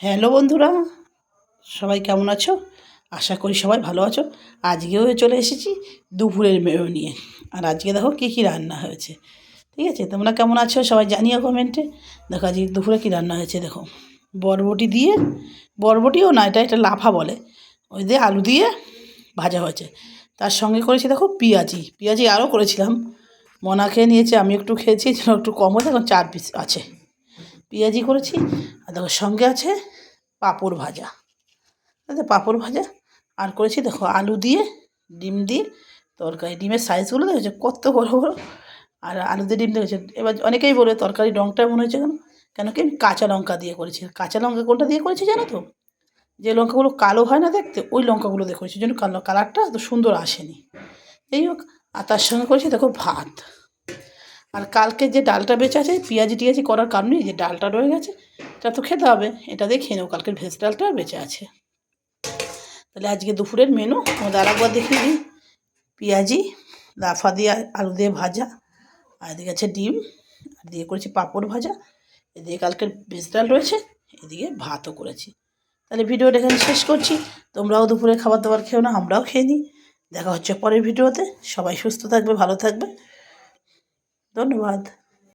Hello বন্ধুরা, সবাই কেমন আছো? আশা করি সবাই ভালো আছো। আজকেও চলে এসেছি দুপুরের মেনু নিয়ে। আর আজকে দেখো কী কী রান্না হয়েছে। ঠিক আছে, তোমরা কেমন আছো সবাই জানিও কমেন্টে। দেখো আজকে দুপুরে কী রান্না হয়েছে। দেখো বরবটি দিয়ে, বরবটিও না, এটা লাফা বলে, ওই দিয়ে আলু দিয়ে ভাজা হয়েছে। তার সঙ্গে করেছি দেখো পেঁয়াজি আরও করেছিলাম। মনা খেয়ে নিয়েছে, আমি একটু খেয়েছি, একটু কম হয়েছে, এখন 4 পিস আছে। পেঁয়াজি করেছি। আর দেখো সঙ্গে আছে পাঁপড় ভাজা। পাঁপড় ভাজা আর করেছি দেখো আলু দিয়ে ডিম দিয়ে তরকারি। ডিমের সাইজগুলো দেখেছো কত বড় বড়। আর আলু দিয়ে ডিম দেখেছো। এবার অনেকেই বলে তরকারি রঙটা মনে হয়েছে কেন কি আমি কাঁচা লঙ্কা দিয়ে করেছি। কাঁচা লঙ্কা কোনটা দিয়ে করেছি জানো তো? যে লঙ্কাগুলো কালো হয় না দেখতে, ওই লঙ্কাগুলো দিয়ে করেছি, জন্য কালারটা এত সুন্দর আসেনি। যাই হোক, আর তার সঙ্গে করেছি দেখো ভাত। আর কালকে যে ডালটা বেঁচে আছে পেঁয়াজি করার কারণে যে ডালটা রয়ে গেছে, এটা তো খেতে হবে, এটা দিয়ে খেয়ে নেবো। কালকের ভেজ ডালটা বেঁচে আছে। তাহলে আজকে দুপুরের মেনু আমাদের আরেকবার দেখিয়ে দিই। পেঁয়াজি, লাফা দিয়ে আলু দিয়ে ভাজা, আর এদিকে আছে ডিম, আর দিয়ে করেছি পাঁপড় ভাজা, এদিকে কালকের ভেজ ডাল রয়েছে, এদিকে ভাতও করেছি। তাহলে ভিডিওটা এখানে শেষ করছি। তোমরাও দুপুরে খাবার দাবার খেও না, আমরাও খেয়ে নিই। দেখা হচ্ছে পরের ভিডিওতে। সবাই সুস্থ থাকবে, ভালো থাকবে। ধন্যবাদ।